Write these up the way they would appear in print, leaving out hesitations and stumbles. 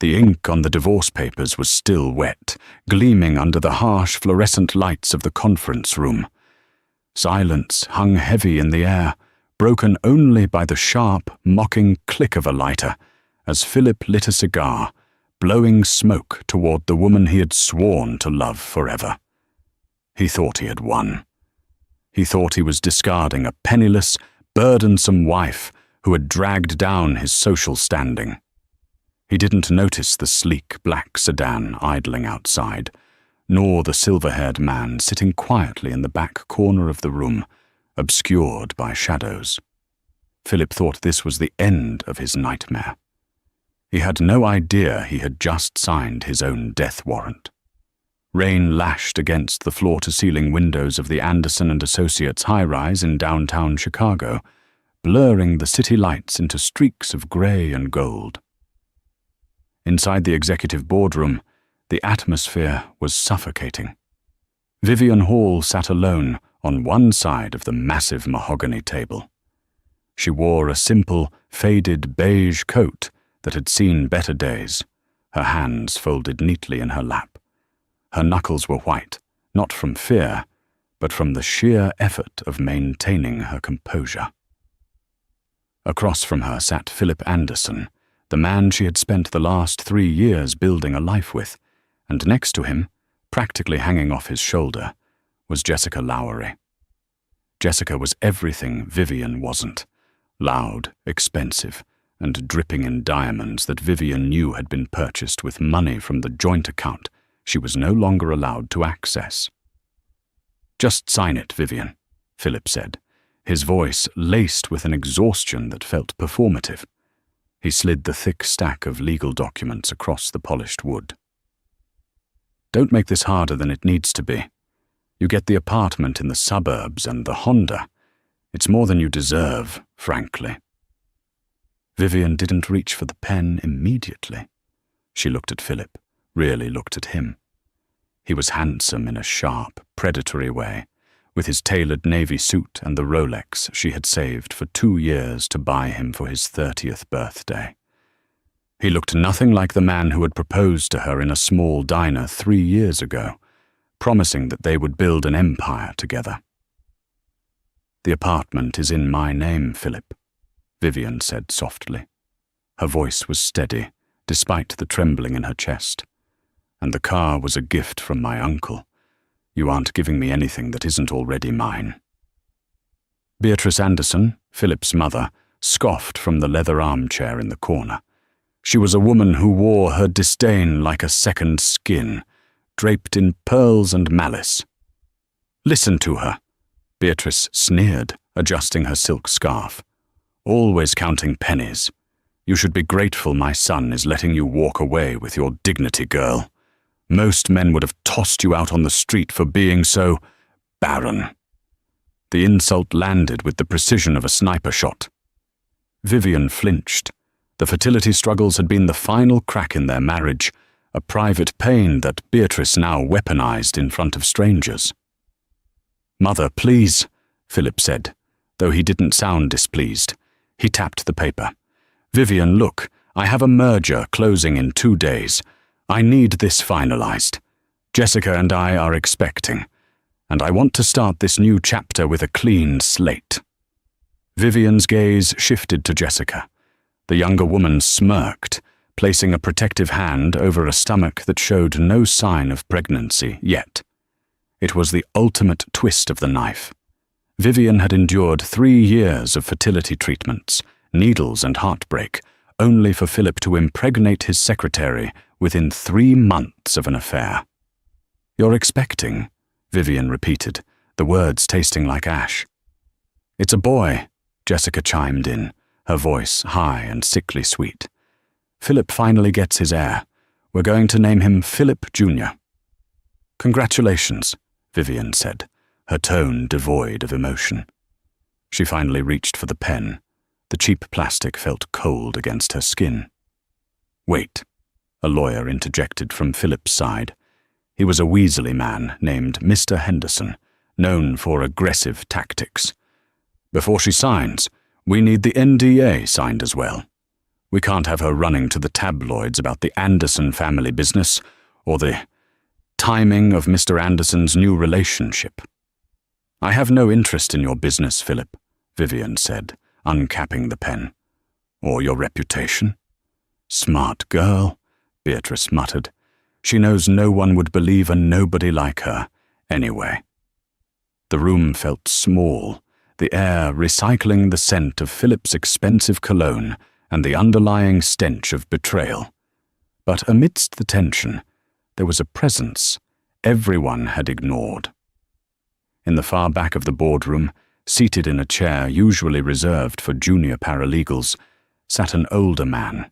The ink on the divorce papers was still wet, gleaming under the harsh fluorescent lights of the conference room. Silence hung heavy in the air, broken only by the sharp, mocking click of a lighter as Philip lit a cigar, blowing smoke toward the woman he had sworn to love forever. He thought he had won. He thought he was discarding a penniless, burdensome wife who had dragged down his social standing. He didn't notice the sleek black sedan idling outside, nor the silver-haired man sitting quietly in the back corner of the room, obscured by shadows. Philip thought this was the end of his nightmare. He had no idea he had just signed his own death warrant. Rain lashed against the floor-to-ceiling windows of the Anderson & Associates high-rise in downtown Chicago, blurring the city lights into streaks of gray and gold. Inside the executive boardroom, the atmosphere was suffocating. Vivian Hall sat alone on one side of the massive mahogany table. She wore a simple, faded beige coat that had seen better days, her hands folded neatly in her lap. Her knuckles were white, not from fear, but from the sheer effort of maintaining her composure. Across from her sat Philip Anderson, the man she had spent the last 3 years building a life with, and next to him, practically hanging off his shoulder, was Jessica Lowery. Jessica was everything Vivian wasn't: loud, expensive, and dripping in diamonds that Vivian knew had been purchased with money from the joint account she was no longer allowed to access. "Just sign it, Vivian," Philip said, his voice laced with an exhaustion that felt performative. He slid the thick stack of legal documents across the polished wood. "Don't make this harder than it needs to be. You get the apartment in the suburbs and the Honda. It's more than you deserve, frankly." Vivian didn't reach for the pen immediately. She looked at Philip, really looked at him. He was handsome in a sharp, predatory way, with his tailored navy suit and the Rolex she had saved for 2 years to buy him for his 30th birthday. He looked nothing like the man who had proposed to her in a small diner 3 years ago, promising that they would build an empire together. "The apartment is in my name, Philip," Vivian said softly. Her voice was steady, despite the trembling in her chest. "And the car was a gift from my uncle. You aren't giving me anything that isn't already mine." Beatrice Anderson, Philip's mother, scoffed from the leather armchair in the corner. She was a woman who wore her disdain like a second skin, draped in pearls and malice. "Listen to her," Beatrice sneered, adjusting her silk scarf. "Always counting pennies. You should be grateful my son is letting you walk away with your dignity, girl. Most men would have tossed you out on the street for being so barren." The insult landed with the precision of a sniper shot. Vivian flinched. The fertility struggles had been the final crack in their marriage, a private pain that Beatrice now weaponized in front of strangers. "Mother, please," Philip said, though he didn't sound displeased. He tapped the paper. "Vivian, look, I have a merger closing in 2 days. I need this finalized. Jessica and I are expecting, and I want to start this new chapter with a clean slate." Vivian's gaze shifted to Jessica. The younger woman smirked, placing a protective hand over a stomach that showed no sign of pregnancy yet. It was the ultimate twist of the knife. Vivian had endured 3 years of fertility treatments, needles and heartbreak, only for Philip to impregnate his secretary within 3 months of an affair. "You're expecting," Vivian repeated, the words tasting like ash. "It's a boy," Jessica chimed in, her voice high and sickly sweet. "Philip finally gets his heir. We're going to name him Philip Jr." "Congratulations," Vivian said, her tone devoid of emotion. She finally reached for the pen. The cheap plastic felt cold against her skin. "Wait," a lawyer interjected from Philip's side. He was a weaselly man named Mr. Henderson, known for aggressive tactics. "Before she signs, we need the NDA signed as well. We can't have her running to the tabloids about the Anderson family business or the timing of Mr. Anderson's new relationship. I have no interest in your business, Philip, Vivian said, uncapping the pen. Or your reputation. Smart girl, Beatrice muttered. She knows no one would believe a nobody like her, anyway. The room felt small, the air recycling the scent of Philip's expensive cologne and the underlying stench of betrayal. But amidst the tension, there was a presence everyone had ignored. In the far back of the boardroom, seated in a chair usually reserved for junior paralegals, sat an older man.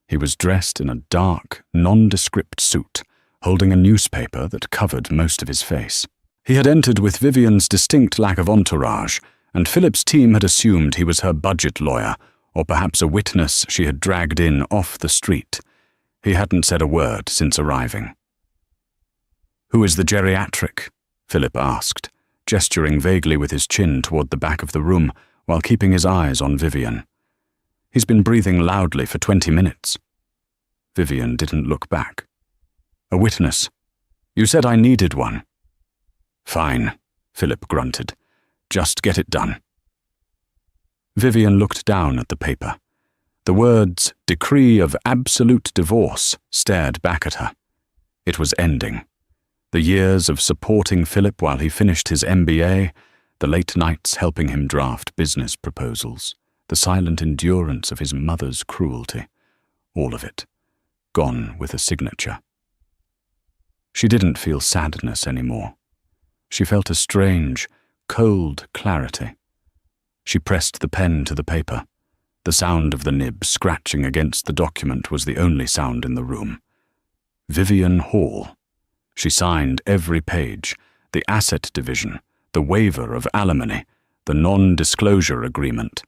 He was dressed in a dark, nondescript suit, holding a newspaper that covered most of his face. He had entered with Vivian's distinct lack of entourage, and Philip's team had assumed he was her budget lawyer, or perhaps a witness she had dragged in off the street. He hadn't said a word since arriving. "Who is the geriatric?" Philip asked, gesturing vaguely with his chin toward the back of the room while keeping his eyes on Vivian. "He's been breathing loudly for 20 minutes. Vivian didn't look back. "A witness. You said I needed one." "Fine," Philip grunted. "Just get it done." Vivian looked down at the paper. The words "Decree of Absolute Divorce" stared back at her. It was ending. The years of supporting Philip while he finished his MBA, the late nights helping him draft business proposals, the silent endurance of his mother's cruelty, all of it, gone with a signature. She didn't feel sadness anymore. She felt a strange, cold clarity. She pressed the pen to the paper. The sound of the nib scratching against the document was the only sound in the room. Vivian Hall. She signed every page, the asset division, the waiver of alimony, the non-disclosure agreement.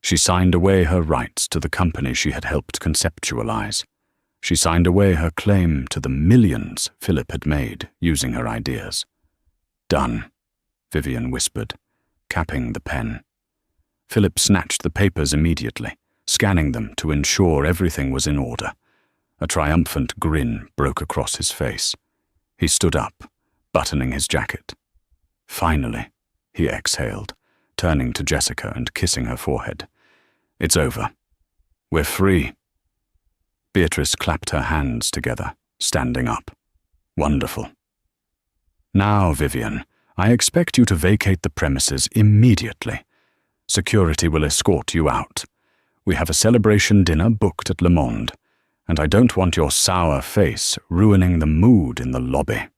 She signed away her rights to the company she had helped conceptualize. She signed away her claim to the millions Philip had made using her ideas. "Done," Vivian whispered, capping the pen. Philip snatched the papers immediately, scanning them to ensure everything was in order. A triumphant grin broke across his face. He stood up, buttoning his jacket. "Finally," he exhaled, turning to Jessica and kissing her forehead. "It's over. We're free." Beatrice clapped her hands together, standing up. "Wonderful. Now, Vivian, I expect you to vacate the premises immediately. Security will escort you out. We have a celebration dinner booked at Le Monde, and I don't want your sour face ruining the mood in the lobby."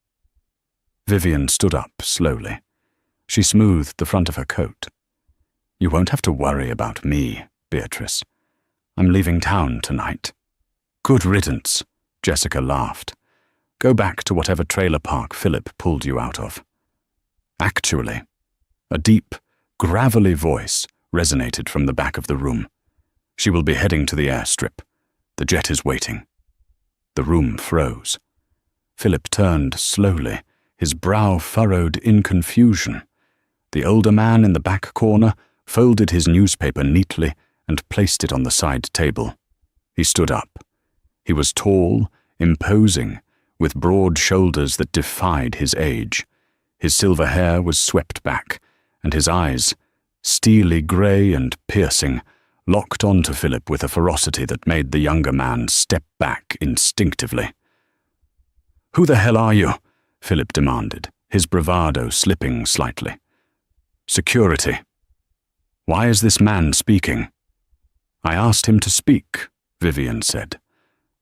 Vivian stood up slowly. She smoothed the front of her coat. "You won't have to worry about me, Beatrice. I'm leaving town tonight." "Good riddance," Jessica laughed. "Go back to whatever trailer park Philip pulled you out of." Actually, a deep, gravelly voice resonated from the back of the room. "She will be heading to the airstrip. The jet is waiting." The room froze. Philip turned slowly, his brow furrowed in confusion. The older man in the back corner folded his newspaper neatly and placed it on the side table. He stood up. He was tall, imposing, with broad shoulders that defied his age. His silver hair was swept back, and his eyes, steely grey and piercing, locked onto Philip with a ferocity that made the younger man step back instinctively. "Who the hell are you?" Philip demanded, his bravado slipping slightly. "Security. Why is this man speaking?" "I asked him to speak," Vivian said.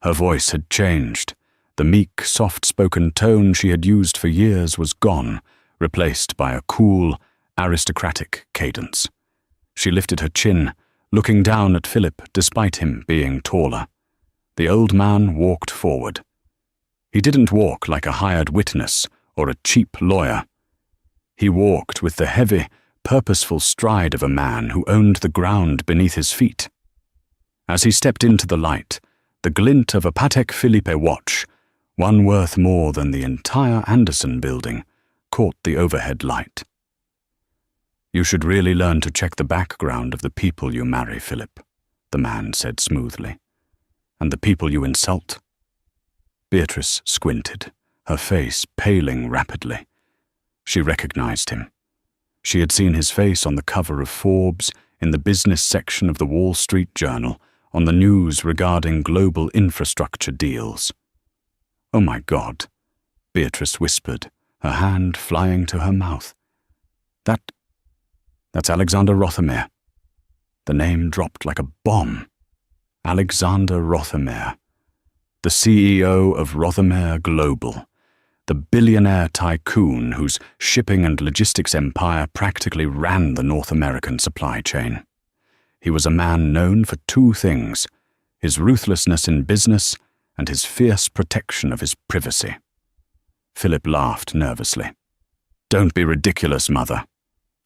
Her voice had changed. The meek, soft-spoken tone she had used for years was gone, replaced by a cool, aristocratic cadence. She lifted her chin, looking down at Philip despite him being taller. The old man walked forward. He didn't walk like a hired witness or a cheap lawyer. He walked with the heavy, purposeful stride of a man who owned the ground beneath his feet. As he stepped into the light, the glint of a Patek Philippe watch, one worth more than the entire Anderson building, caught the overhead light. "You should really learn to check the background of the people you marry, Philip," the man said smoothly. "And the people you insult?" Beatrice squinted, her face paling rapidly. She recognized him. She had seen his face on the cover of Forbes, in the business section of the Wall Street Journal, on the news regarding global infrastructure deals. "Oh my God," Beatrice whispered, her hand flying to her mouth. That's Alexander Rothermere." The name dropped like a bomb. Alexander Rothermere, the CEO of Rothermere Global, the billionaire tycoon whose shipping and logistics empire practically ran the North American supply chain. He was a man known for two things: his ruthlessness in business and his fierce protection of his privacy. Philip laughed nervously. "Don't be ridiculous, Mother.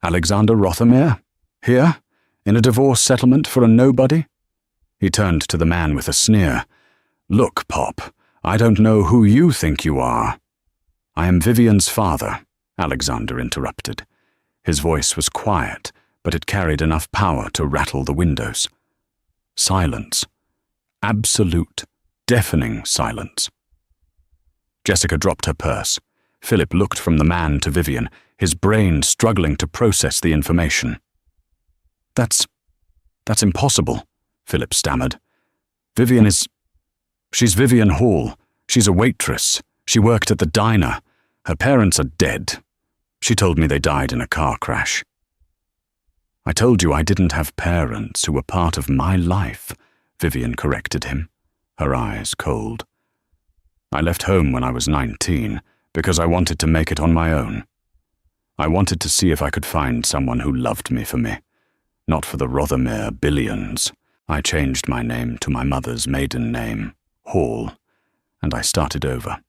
Alexander Rothermere? Here? In a divorce settlement for a nobody?" He turned to the man with a sneer. "Look, Pop, I don't know who you think you are." "I am Vivian's father," Alexander interrupted. His voice was quiet, but it carried enough power to rattle the windows. Silence. Absolute, deafening silence. Jessica dropped her purse. Philip looked from the man to Vivian, his brain struggling to process the information. That's impossible," Philip stammered. She's Vivian Hall. She's a waitress. She worked at the diner. Her parents are dead. She told me they died in a car crash." "I told you I didn't have parents who were part of my life," Vivian corrected him, her eyes cold. "I left home when I was 19 because I wanted to make it on my own. I wanted to see if I could find someone who loved me for me, not for the Rothermere billions. I changed my name to my mother's maiden name, Hall, and I started over."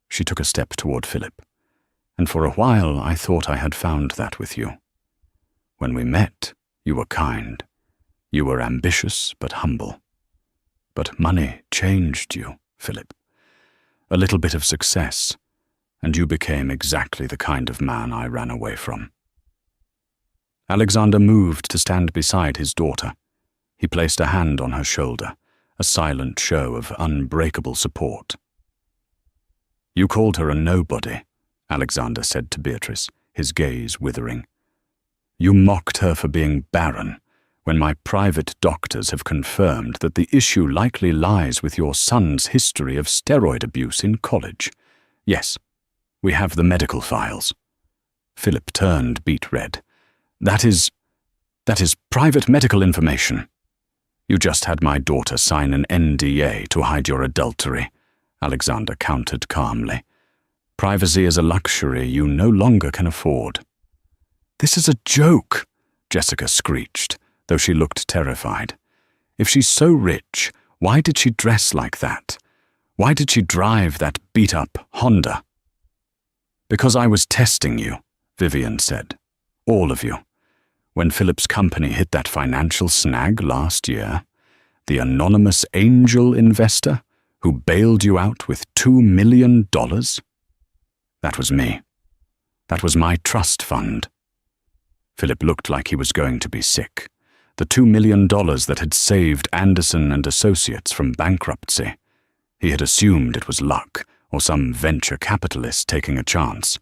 She took a step toward Philip. "And for a while I thought I had found that with you. When we met, you were kind. You were ambitious but humble. But money changed you, Philip. A little bit of success, and you became exactly the kind of man I ran away from." Alexander moved to stand beside his daughter. He placed a hand on her shoulder, a silent show of unbreakable support. "You called her a nobody," Alexander said to Beatrice, his gaze withering. "You mocked her for being barren, when my private doctors have confirmed that the issue likely lies with your son's history of steroid abuse in college. Yes, we have the medical files." Philip turned beet red. That is private medical information." "You just had my daughter sign an NDA to hide your adultery," Alexander countered calmly. "Privacy is a luxury you no longer can afford." "This is a joke," Jessica screeched, though she looked terrified. "If she's so rich, why did she dress like that? Why did she drive that beat-up Honda?" "Because I was testing you," Vivian said. "All of you. When Philip's company hit that financial snag last year, the anonymous angel investor who bailed you out with $2 million? That was me. That was my trust fund." Philip looked like he was going to be sick. The $2 million that had saved Anderson and Associates from bankruptcy. He had assumed it was luck, or some venture capitalist taking a chance.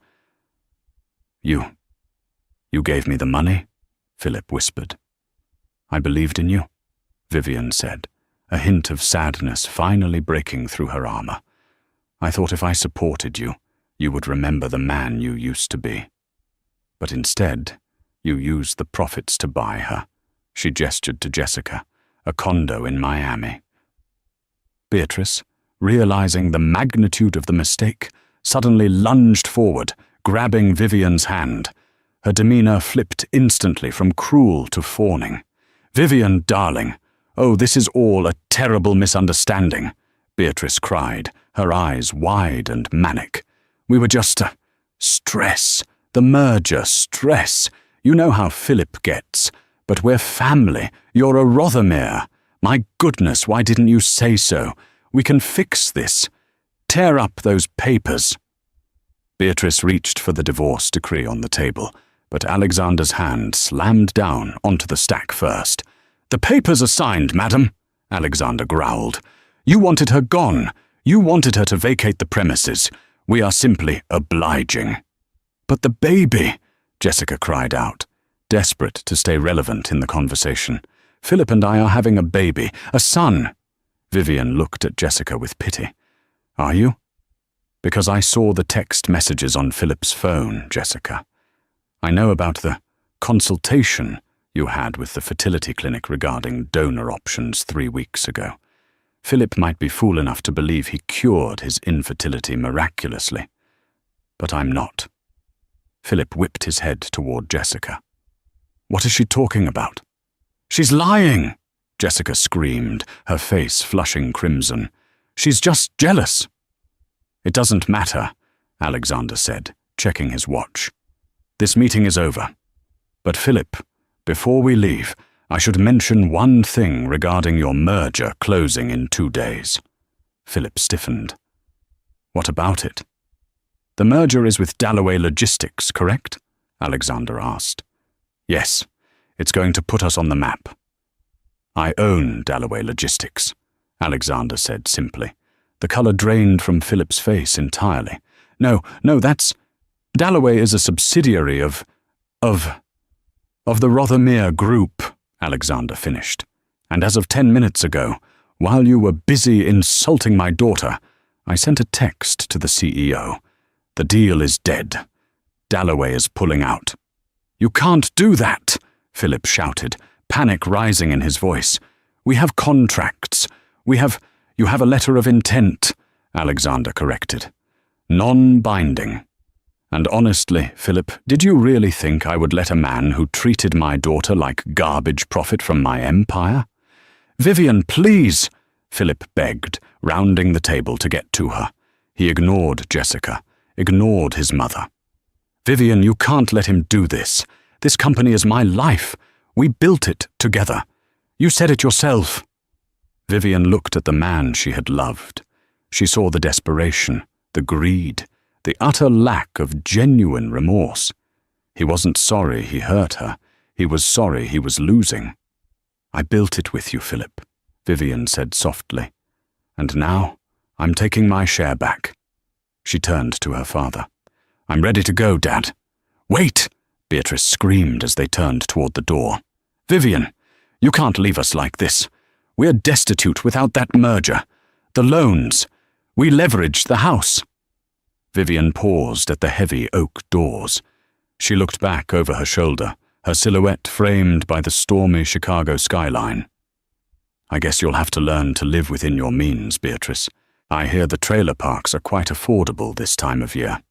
You gave me the money?" Philip whispered. "I believed in you," Vivian said, a hint of sadness finally breaking through her armor. "I thought if I supported you, you would remember the man you used to be. But instead, you used the profits to buy her." She gestured to Jessica, "a condo in Miami." Beatrice, realizing the magnitude of the mistake, suddenly lunged forward, grabbing Vivian's hand. Her demeanor flipped instantly from cruel to fawning. "Vivian, darling, oh, this is all a terrible misunderstanding," Beatrice cried, her eyes wide and manic. "We were just stress. The merger, stress. You know how Philip gets. But we're family. You're a Rothermere. My goodness, why didn't you say so? We can fix this. Tear up those papers." Beatrice reached for the divorce decree on the table, but Alexander's hand slammed down onto the stack first. "The papers are signed, madam," Alexander growled. "You wanted her gone. You wanted her to vacate the premises. We are simply obliging." "But the baby," Jessica cried out, desperate to stay relevant in the conversation. "Philip and I are having a baby, a son." Vivian looked at Jessica with pity. "Are you?" "Because I saw the text messages on Philip's phone, Jessica. I know about the consultation you had with the fertility clinic regarding donor options 3 weeks ago. Philip might be fool enough to believe he cured his infertility miraculously. But I'm not." Philip whipped his head toward Jessica. "What is she talking about?" "She's lying!" Jessica screamed, her face flushing crimson. "She's just jealous." "It doesn't matter," Alexander said, checking his watch. "This meeting is over. But Philip, before we leave, I should mention one thing regarding your merger closing in 2 days." Philip stiffened. "What about it?" "The merger is with Dalloway Logistics, correct?" Alexander asked. "Yes, it's going to put us on the map." "I own Dalloway Logistics," Alexander said simply. The color drained from Philip's face entirely. No, that's... Dalloway is a subsidiary of the Rothermere Group," Alexander finished. "And as of 10 minutes ago, while you were busy insulting my daughter, I sent a text to the CEO. The deal is dead. Dalloway is pulling out." "You can't do that," Philip shouted, panic rising in his voice. "We have contracts. You have a letter of intent," Alexander corrected. "Non-binding. And honestly, Philip, did you really think I would let a man who treated my daughter like garbage profit from my empire?" "Vivian, please," Philip begged, rounding the table to get to her. He ignored Jessica, ignored his mother. "Vivian, you can't let him do this. This company is my life. We built it together. You said it yourself." Vivian looked at the man she had loved. She saw the desperation, the greed, the utter lack of genuine remorse. He wasn't sorry he hurt her. He was sorry he was losing. "I built it with you, Philip," Vivian said softly. "And now I'm taking my share back." She turned to her father. "I'm ready to go, Dad." "Wait!" Beatrice screamed as they turned toward the door. "Vivian, you can't leave us like this. We're destitute without that merger. The loans. We leveraged the house." Vivian paused at the heavy oak doors. She looked back over her shoulder, her silhouette framed by the stormy Chicago skyline. "I guess you'll have to learn to live within your means, Beatrice. I hear the trailer parks are quite affordable this time of year."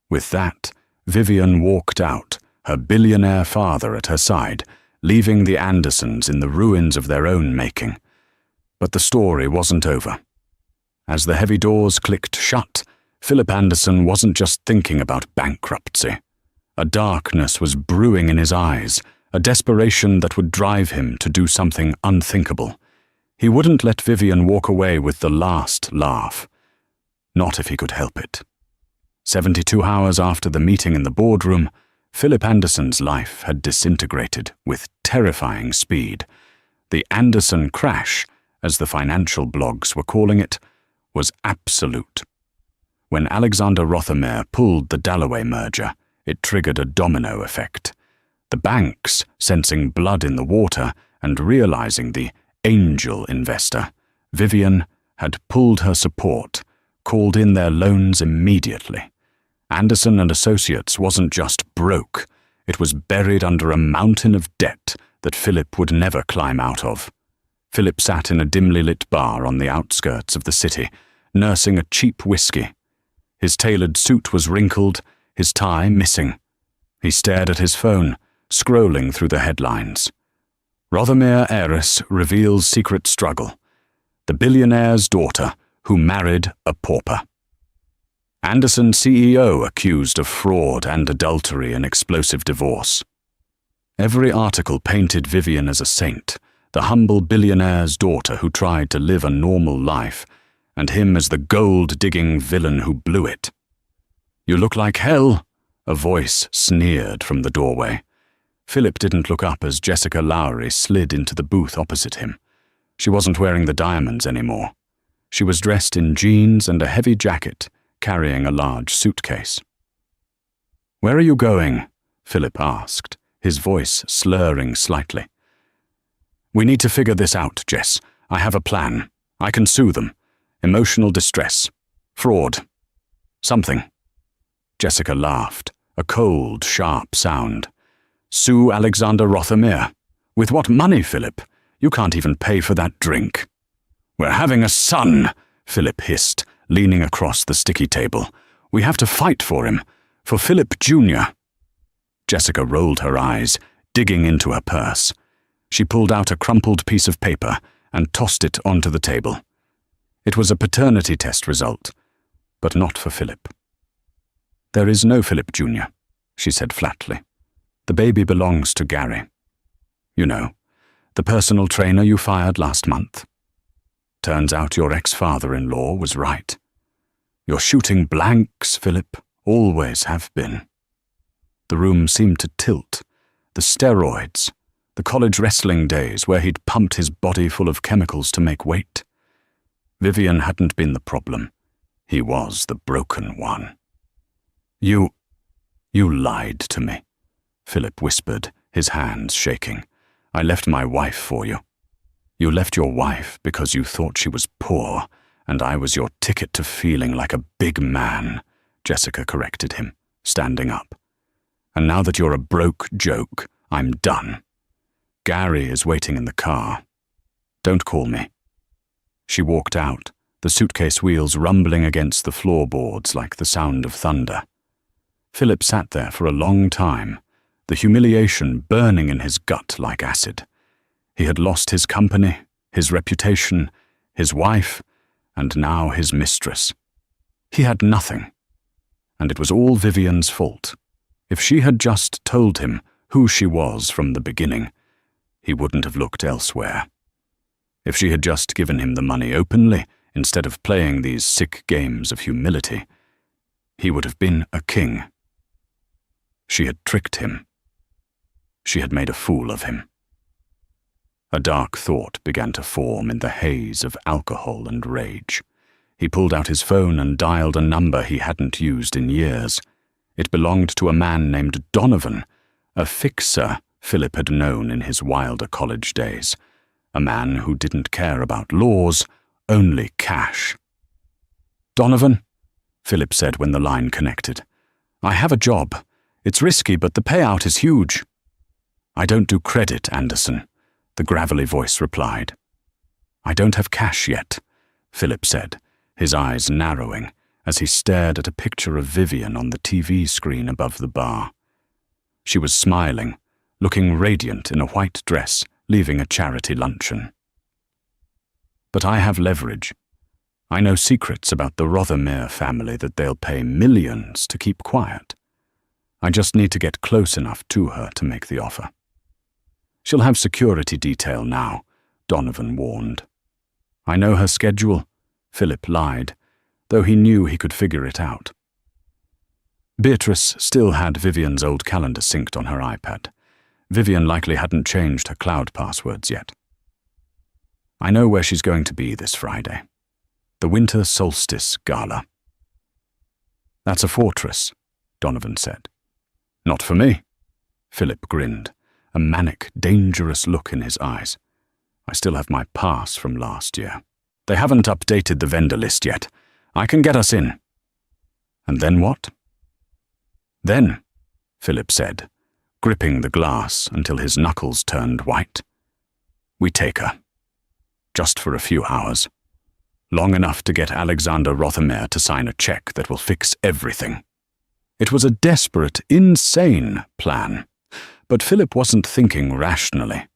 With that, Vivian walked out, her billionaire father at her side, leaving the Andersons in the ruins of their own making. But the story wasn't over. As the heavy doors clicked shut, Philip Anderson wasn't just thinking about bankruptcy. A darkness was brewing in his eyes, a desperation that would drive him to do something unthinkable. He wouldn't let Vivian walk away with the last laugh. Not if he could help it. 72 hours after the meeting in the boardroom, Philip Anderson's life had disintegrated with terrifying speed. The Anderson crash, as the financial blogs were calling it, was absolute. When Alexander Rothermere pulled the Dalloway merger, it triggered a domino effect. The banks, sensing blood in the water and realizing the angel investor, Vivian, had pulled her support, called in their loans immediately. Anderson and Associates wasn't just broke, it was buried under a mountain of debt that Philip would never climb out of. Philip sat in a dimly lit bar on the outskirts of the city, nursing a cheap whiskey. His tailored suit was wrinkled, his tie missing. He stared at his phone, scrolling through the headlines. Rothermere heiress reveals secret struggle. The billionaire's daughter who married a pauper. Anderson CEO accused of fraud and adultery in explosive divorce. Every article painted Vivian as a saint, the humble billionaire's daughter who tried to live a normal life, and him as the gold-digging villain who blew it. "You look like hell," a voice sneered from the doorway. Philip didn't look up as Jessica Lowry slid into the booth opposite him. She wasn't wearing the diamonds anymore. She was dressed in jeans and a heavy jacket, carrying a large suitcase. "Where are you going?" Philip asked, his voice slurring slightly. "We need to figure this out, Jess. I have a plan. I can sue them. Emotional distress. Fraud. Something." Jessica laughed, a cold, sharp sound. "Sue Alexander Rothermere? With what money, Philip? You can't even pay for that drink." "We're having a son," Philip hissed, leaning across the sticky table. "We have to fight for him. For Philip Jr." Jessica rolled her eyes, digging into her purse. She pulled out a crumpled piece of paper and tossed it onto the table. It was a paternity test result, but not for Philip. "There is no Philip Jr.," she said flatly. "The baby belongs to Gary. You know, the personal trainer you fired last month. Turns out your ex-father-in-law was right. You're shooting blanks, Philip, always have been." The room seemed to tilt. The steroids, the college wrestling days where he'd pumped his body full of chemicals to make weight. Vivian hadn't been the problem. He was the broken one. You lied to me," Philip whispered, his hands shaking. "I left my wife for you." "You left your wife because you thought she was poor, and I was your ticket to feeling like a big man," Jessica corrected him, standing up. "And now that you're a broke joke, I'm done. Gary is waiting in the car. Don't call me." She walked out, the suitcase wheels rumbling against the floorboards like the sound of thunder. Philip sat there for a long time, the humiliation burning in his gut like acid. He had lost his company, his reputation, his wife, and now his mistress. He had nothing. And it was all Vivian's fault. If she had just told him who she was from the beginning, he wouldn't have looked elsewhere. If she had just given him the money openly, instead of playing these sick games of humility, he would have been a king. She had tricked him. She had made a fool of him. A dark thought began to form in the haze of alcohol and rage. He pulled out his phone and dialed a number he hadn't used in years. It belonged to a man named Donovan, a fixer Philip had known in his wilder college days, a man who didn't care about laws, only cash. "Donovan," Philip said when the line connected. "I have a job. It's risky, but the payout is huge." "I don't do credit, Anderson," the gravelly voice replied. "I don't have cash yet," Philip said, his eyes narrowing as he stared at a picture of Vivian on the TV screen above the bar. She was smiling, looking radiant in a white dress, leaving a charity luncheon. "But I have leverage. I know secrets about the Rothermere family that they'll pay millions to keep quiet. I just need to get close enough to her to make the offer." "She'll have security detail now," Donovan warned. "I know her schedule," Philip lied, though he knew he could figure it out. Beatrice still had Vivian's old calendar synced on her iPad. Vivian likely hadn't changed her cloud passwords yet. "I know where she's going to be this Friday. The Winter Solstice Gala." "That's a fortress," Donovan said. "Not for me," Philip grinned, a manic, dangerous look in his eyes. "I still have my pass from last year. They haven't updated the vendor list yet. I can get us in." "And then what?" "Then," Philip said, gripping the glass until his knuckles turned white, "we take her. Just for a few hours. Long enough to get Alexander Rothermere to sign a check that will fix everything." It was a desperate, insane plan, but Philip wasn't thinking rationally.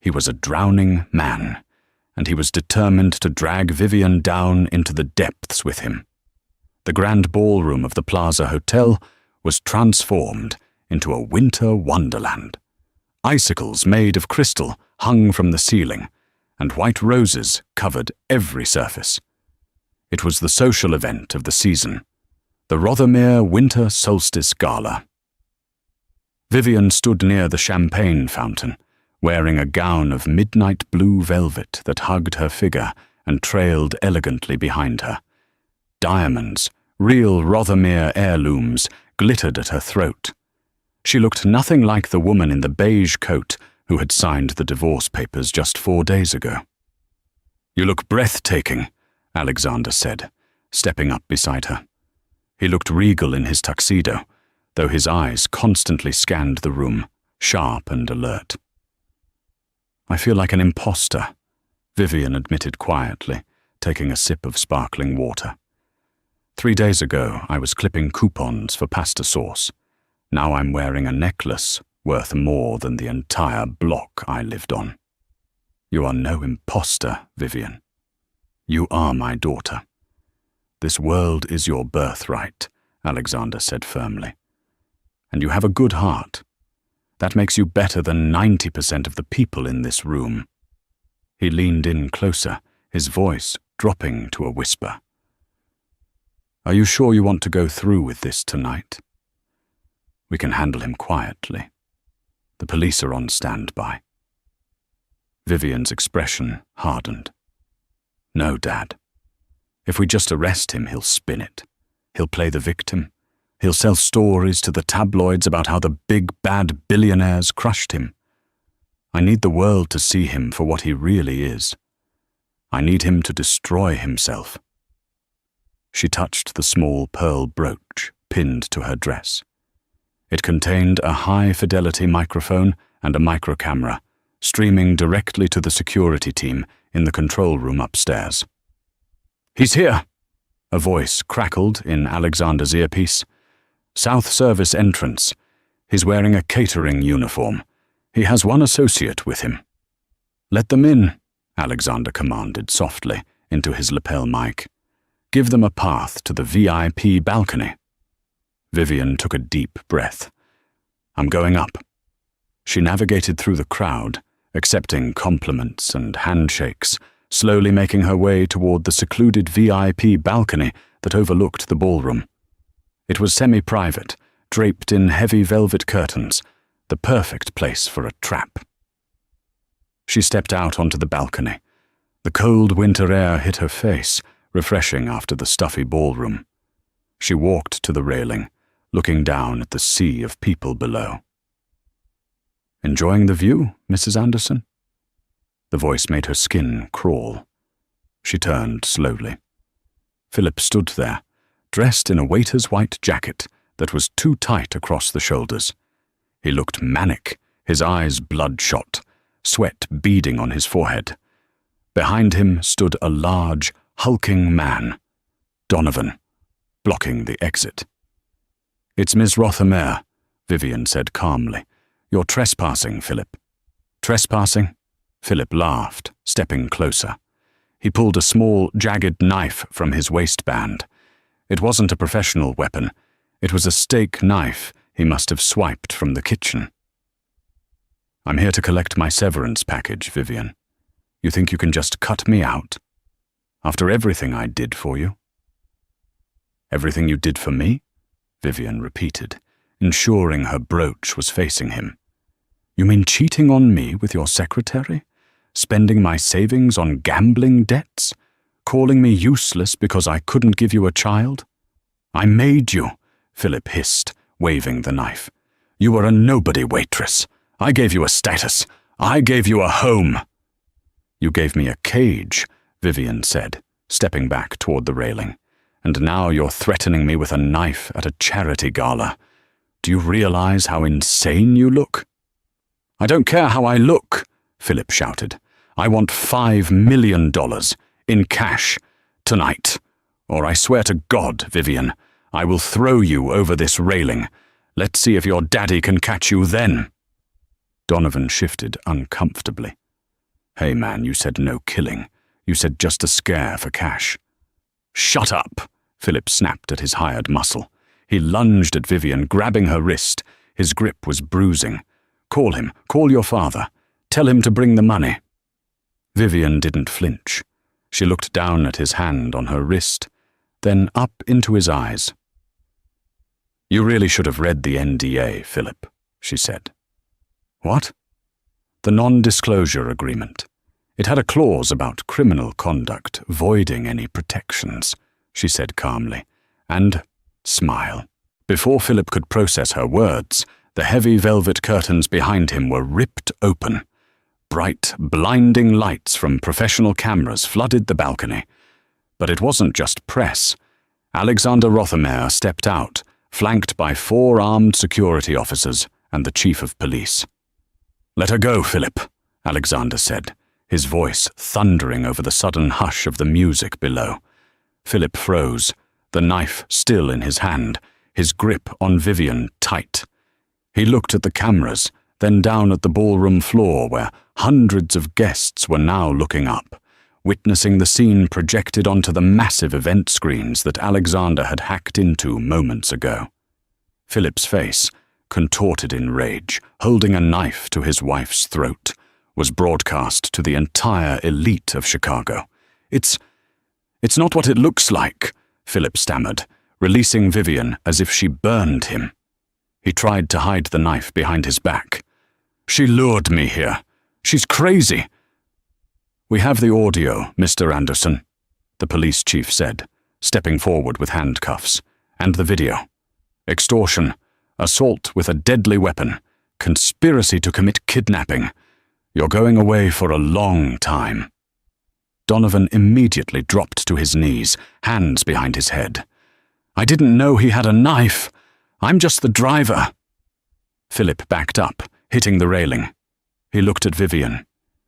He was a drowning man, and he was determined to drag Vivian down into the depths with him. The grand ballroom of the Plaza Hotel was transformed into a winter wonderland. Icicles made of crystal hung from the ceiling, and white roses covered every surface. It was the social event of the season, the Rothermere Winter Solstice Gala. Vivian stood near the champagne fountain, wearing a gown of midnight blue velvet that hugged her figure and trailed elegantly behind her. Diamonds, real Rothermere heirlooms, glittered at her throat. She looked nothing like the woman in the beige coat who had signed the divorce papers just 4 days ago. "You look breathtaking," Alexander said, stepping up beside her. He looked regal in his tuxedo, though his eyes constantly scanned the room, sharp and alert. "I feel like an imposter," Vivian admitted quietly, taking a sip of sparkling water. 3 days ago, I was clipping coupons for pasta sauce. Now I'm wearing a necklace worth more than the entire block I lived on. You are no imposter, Vivian. You are my daughter. This world is your birthright, Alexander said firmly. And you have a good heart. That makes you better than 90% of the people in this room. He leaned in closer, his voice dropping to a whisper. Are you sure you want to go through with this tonight? We can handle him quietly. The police are on standby. Vivian's expression hardened. No, Dad. If we just arrest him, he'll spin it. He'll play the victim. He'll sell stories to the tabloids about how the big bad billionaires crushed him. I need the world to see him for what he really is. I need him to destroy himself. She touched the small pearl brooch pinned to her dress. It contained a high-fidelity microphone and a microcamera, streaming directly to the security team in the control room upstairs. He's here, a voice crackled in Alexander's earpiece. South Service entrance. He's wearing a catering uniform. He has one associate with him. Let them in, Alexander commanded softly into his lapel mic. Give them a path to the VIP balcony. Vivian took a deep breath. I'm going up. She navigated through the crowd, accepting compliments and handshakes, slowly making her way toward the secluded VIP balcony that overlooked the ballroom. It was semi-private, draped in heavy velvet curtains, the perfect place for a trap. She stepped out onto the balcony. The cold winter air hit her face, refreshing after the stuffy ballroom. She walked to the railing, looking down at the sea of people below. Enjoying the view, Mrs. Anderson? The voice made her skin crawl. She turned slowly. Philip stood there, dressed in a waiter's white jacket that was too tight across the shoulders. He looked manic, his eyes bloodshot, sweat beading on his forehead. Behind him stood a large, hulking man, Donovan, blocking the exit. It's Miss Rothermere, Vivian said calmly. You're trespassing, Philip. Trespassing? Philip laughed, stepping closer. He pulled a small, jagged knife from his waistband. It wasn't a professional weapon. It was a steak knife he must have swiped from the kitchen. I'm here to collect my severance package, Vivian. You think you can just cut me out? After everything I did for you? Everything you did for me? Vivian repeated, ensuring her brooch was facing him. You mean cheating on me with your secretary? Spending my savings on gambling debts? Calling me useless because I couldn't give you a child? I made you, Philip hissed, waving the knife. You were a nobody waitress. I gave you a status. I gave you a home. You gave me a cage, Vivian said, stepping back toward the railing. And now you're threatening me with a knife at a charity gala. Do you realize how insane you look? I don't care how I look, Philip shouted. I want $5 million in cash tonight. Or I swear to God, Vivian, I will throw you over this railing. Let's see if your daddy can catch you then. Donovan shifted uncomfortably. Hey man, you said no killing. You said just a scare for cash. Shut up, Philip snapped at his hired muscle. He lunged at Vivian, grabbing her wrist. His grip was bruising. Call him. Call your father. Tell him to bring the money. Vivian didn't flinch. She looked down at his hand on her wrist, then up into his eyes. You really should have read the NDA, Philip. she said. What? The non-disclosure agreement. It had a clause about criminal conduct voiding any protections, she said calmly, and smile. Before Philip could process her words, the heavy velvet curtains behind him were ripped open. Bright, blinding lights from professional cameras flooded the balcony. But it wasn't just press. Alexander Rothermere stepped out, flanked by 4 armed security officers and the chief of police. "Let her go, Philip," Alexander said, his voice thundering over the sudden hush of the music below. Philip froze, the knife still in his hand, his grip on Vivian tight. He looked at the cameras, then down at the ballroom floor where hundreds of guests were now looking up, witnessing the scene projected onto the massive event screens that Alexander had hacked into moments ago. Philip's face, contorted in rage, holding a knife to his wife's throat, was broadcast to the entire elite of Chicago. It's not what it looks like," Philip stammered, releasing Vivian as if she burned him. He tried to hide the knife behind his back. "She lured me here. She's crazy." "We have the audio, Mr. Anderson," the police chief said, stepping forward with handcuffs, "and the video. Extortion, assault with a deadly weapon, conspiracy to commit kidnapping. You're going away for a long time." Donovan immediately dropped to his knees, hands behind his head. "I didn't know he had a knife. I'm just the driver." Philip backed up, hitting the railing. He looked at Vivian.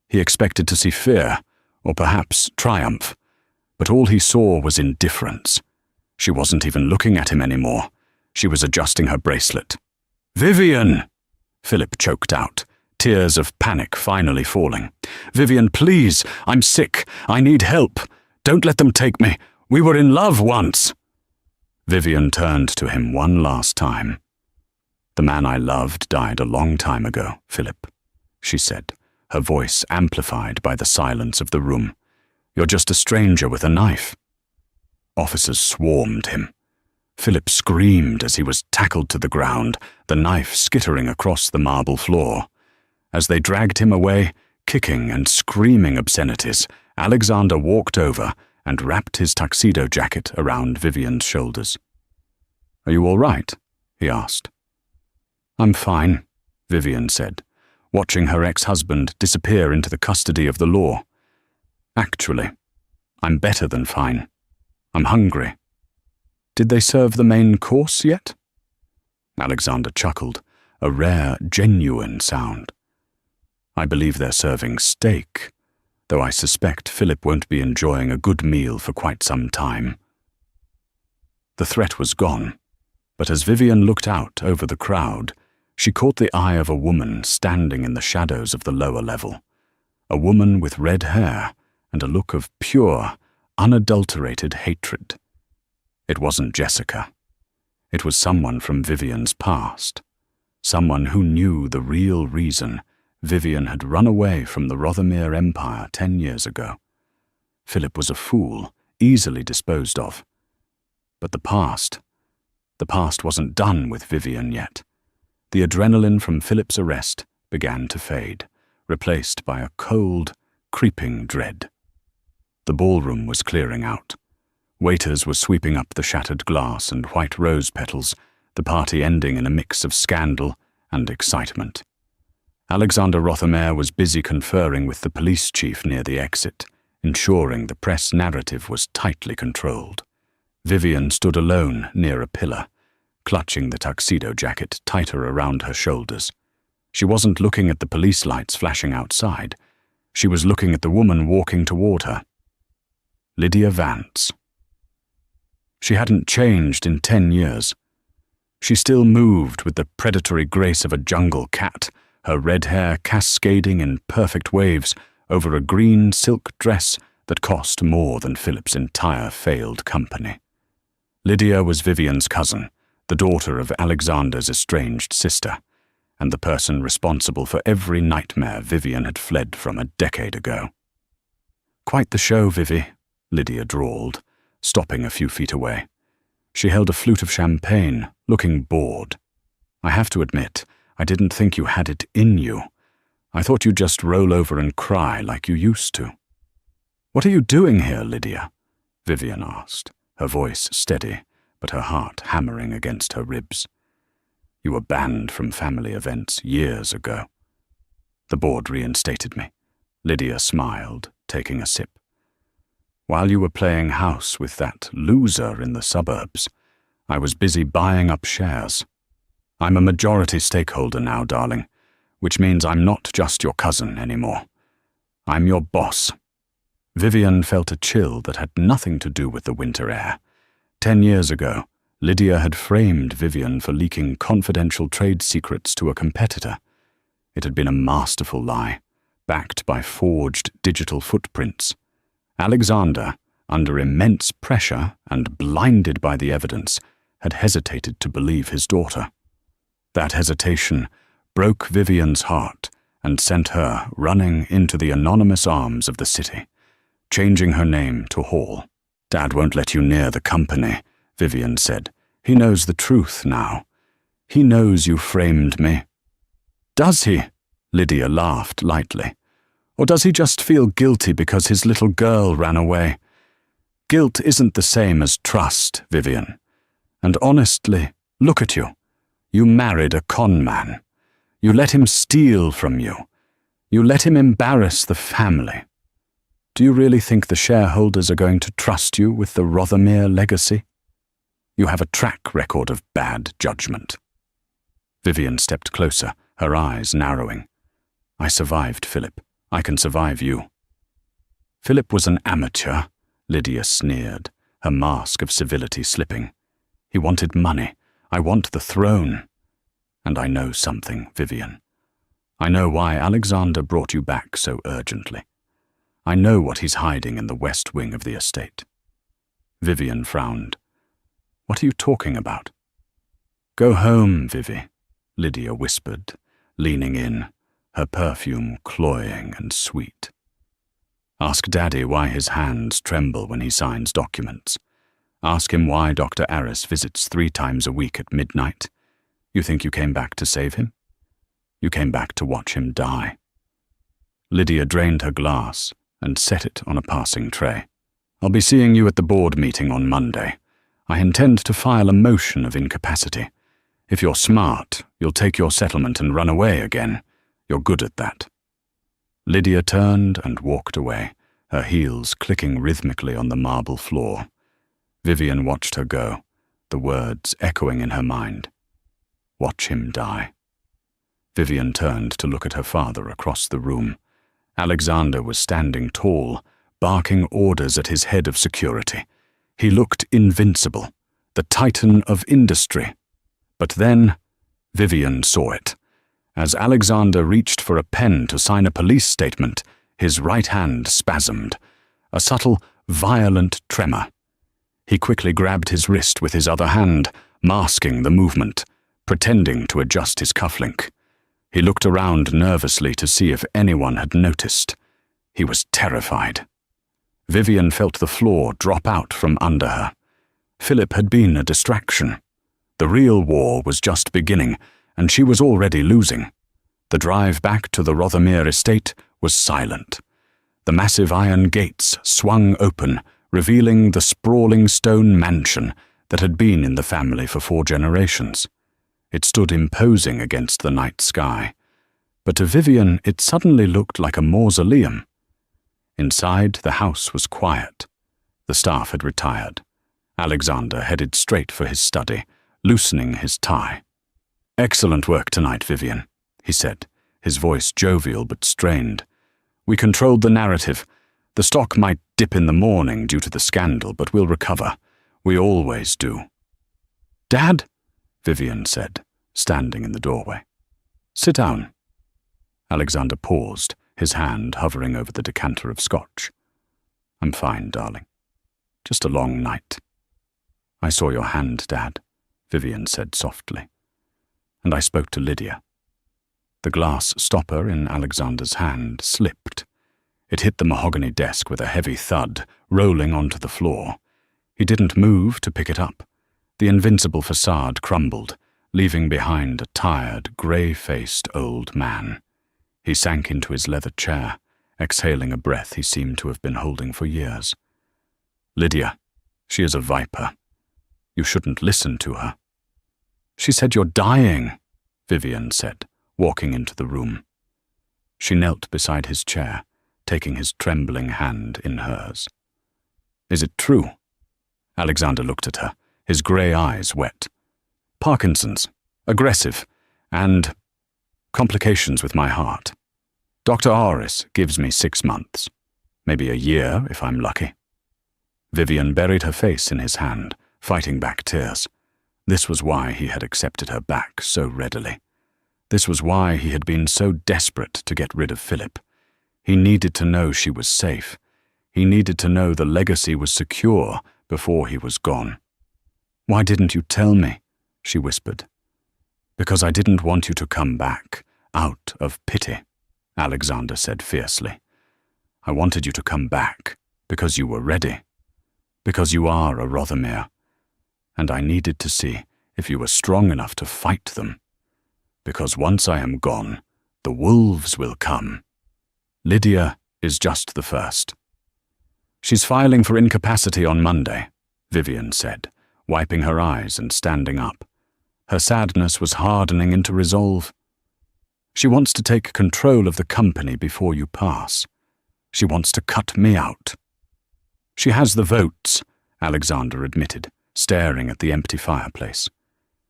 He expected to see fear, or perhaps triumph, but all he saw was indifference. She wasn't even looking at him anymore. She was adjusting her bracelet. "Vivian!" Philip choked out, tears of panic finally falling. "Vivian, please! I'm sick. I need help. Don't let them take me. We were in love once." Vivian turned to him one last time. "The man I loved died a long time ago, Philip," she said, her voice amplified by the silence of the room. "You're just a stranger with a knife." Officers swarmed him. Philip screamed as he was tackled to the ground, the knife skittering across the marble floor. As they dragged him away, kicking and screaming obscenities, Alexander walked over and wrapped his tuxedo jacket around Vivian's shoulders. "Are you all right?" he asked. "I'm fine," Vivian said, watching her ex-husband disappear into the custody of the law. "Actually, I'm better than fine. I'm hungry." "Did they serve the main course yet?" Alexander chuckled, a rare, genuine sound. "I believe they're serving steak, though I suspect Philip won't be enjoying a good meal for quite some time." The threat was gone, but as Vivian looked out over the crowd, she caught the eye of a woman standing in the shadows of the lower level. A woman with red hair and a look of pure, unadulterated hatred. It wasn't Jessica. It was someone from Vivian's past. Someone who knew the real reason Vivian had run away from the Rothermere Empire 10 years ago. Philip was a fool, easily disposed of. But the past wasn't done with Vivian yet. The adrenaline from Philip's arrest began to fade, replaced by a cold, creeping dread. The ballroom was clearing out. Waiters were sweeping up the shattered glass and white rose petals, the party ending in a mix of scandal and excitement. Alexander Rothermere was busy conferring with the police chief near the exit, ensuring the press narrative was tightly controlled. Vivian stood alone near a pillar, clutching the tuxedo jacket tighter around her shoulders. She wasn't looking at the police lights flashing outside. She was looking at the woman walking toward her. Lydia Vance. She hadn't changed in 10 years. She still moved with the predatory grace of a jungle cat, her red hair cascading in perfect waves over a green silk dress that cost more than Philip's entire failed company. Lydia was Vivian's cousin, the daughter of Alexander's estranged sister, and the person responsible for every nightmare Vivian had fled from a decade ago. "Quite the show, Vivi," Lydia drawled, stopping a few feet away. She held a flute of champagne, looking bored. "I have to admit, I didn't think you had it in you. I thought you'd just roll over and cry like you used to." "What are you doing here, Lydia?" Vivian asked, her voice steady, but her heart hammering against her ribs. "You were banned from family events years ago." "The board reinstated me." Lydia smiled, taking a sip. "While you were playing house with that loser in the suburbs, I was busy buying up shares. I'm a majority stakeholder now, darling, which means I'm not just your cousin anymore. I'm your boss." Vivian felt a chill that had nothing to do with the winter air. 10 years ago, Lydia had framed Vivian for leaking confidential trade secrets to a competitor. It had been a masterful lie, backed by forged digital footprints. Alexander, under immense pressure and blinded by the evidence, had hesitated to believe his daughter. That hesitation broke Vivian's heart and sent her running into the anonymous arms of the city, changing her name to Hall. "Dad won't let you near the company," Vivian said. "He knows the truth now. He knows you framed me." "Does he?" Lydia laughed lightly. "Or does he just feel guilty because his little girl ran away? Guilt isn't the same as trust, Vivian. And honestly, look at you. You married a con man. You let him steal from you. You let him embarrass the family. Do you really think the shareholders are going to trust you with the Rothermere legacy? You have a track record of bad judgment." Vivian stepped closer, her eyes narrowing. "I survived Philip. I can survive you." "Philip was an amateur," Lydia sneered, her mask of civility slipping. "He wanted money. I want the throne. And I know something, Vivian. I know why Alexander brought you back so urgently. I know what he's hiding in the west wing of the estate." Vivian frowned. "What are you talking about?" "Go home, Vivi," Lydia whispered, leaning in, her perfume cloying and sweet. "Ask Daddy why his hands tremble when he signs documents. Ask him why Dr. Arris visits 3 times a week at midnight. You think you came back to save him? You came back to watch him die." Lydia drained her glass and set it on a passing tray. "I'll be seeing you at the board meeting on Monday. I intend to file a motion of incapacity. If you're smart, you'll take your settlement and run away again. You're good at that." Lydia turned and walked away, her heels clicking rhythmically on the marble floor. Vivian watched her go, the words echoing in her mind. "Watch him die." Vivian turned to look at her father across the room. Alexander was standing tall, barking orders at his head of security. He looked invincible, the titan of industry. But then, Vivian saw it. As Alexander reached for a pen to sign a police statement, his right hand spasmed, a subtle, violent tremor. He quickly grabbed his wrist with his other hand, masking the movement, pretending to adjust his cufflink. He looked around nervously to see if anyone had noticed. He was terrified. Vivian felt the floor drop out from under her. Philip had been a distraction. The real war was just beginning, and she was already losing. The drive back to the Rothermere estate was silent. The massive iron gates swung open, revealing the sprawling stone mansion that had been in the family for 4 generations. It stood imposing against the night sky, but to Vivian it suddenly looked like a mausoleum. Inside, the house was quiet. The staff had retired. Alexander headed straight for his study, loosening his tie. "Excellent work tonight, Vivian," he said, his voice jovial but strained. "We controlled the narrative. The stock might dip in the morning due to the scandal, but we'll recover. We always do." "Dad?" Vivian said, standing in the doorway. "Sit down." Alexander paused, his hand hovering over the decanter of scotch. "I'm fine, darling. Just a long night." "I saw your hand, Dad," Vivian said softly. "And I spoke to Lydia." The glass stopper in Alexander's hand slipped. It hit the mahogany desk with a heavy thud, rolling onto the floor. He didn't move to pick it up. The invincible facade crumbled, leaving behind a tired, grey-faced old man. He sank into his leather chair, exhaling a breath he seemed to have been holding for years. "Lydia, she is a viper. You shouldn't listen to her." "She said you're dying," Vivian said, walking into the room. She knelt beside his chair, taking his trembling hand in hers. "Is it true?" Alexander looked at her, his grey eyes wet. "Parkinson's, aggressive, and complications with my heart. Dr. Aris gives me 6 months, maybe a year if I'm lucky." Vivian buried her face in his hand, fighting back tears. This was why he had accepted her back so readily. This was why he had been so desperate to get rid of Philip. He needed to know she was safe. He needed to know the legacy was secure before he was gone. "Why didn't you tell me?" she whispered. "Because I didn't want you to come back, out of pity," Alexander said fiercely. "I wanted you to come back because you were ready, because you are a Rothermere, and I needed to see if you were strong enough to fight them. Because once I am gone, the wolves will come. Lydia is just the first." "She's filing for incapacity on Monday," Vivian said, wiping her eyes and standing up. Her sadness was hardening into resolve. "She wants to take control of the company before you pass. She wants to cut me out." "She has the votes," Alexander admitted, staring at the empty fireplace.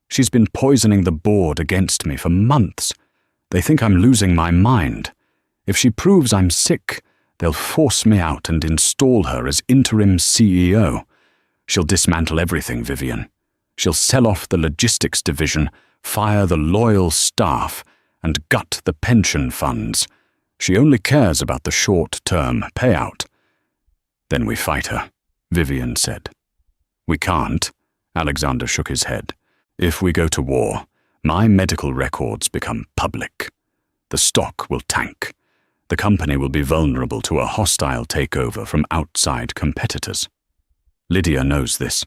"She's been poisoning the board against me for months. They think I'm losing my mind. If she proves I'm sick, they'll force me out and install her as interim CEO. She'll dismantle everything, Vivian. She'll sell off the logistics division, fire the loyal staff, and gut the pension funds. She only cares about the short-term payout." "Then we fight her," Vivian said. "We can't," Alexander shook his head. "If we go to war, my medical records become public. The stock will tank. The company will be vulnerable to a hostile takeover from outside competitors. Lydia knows this.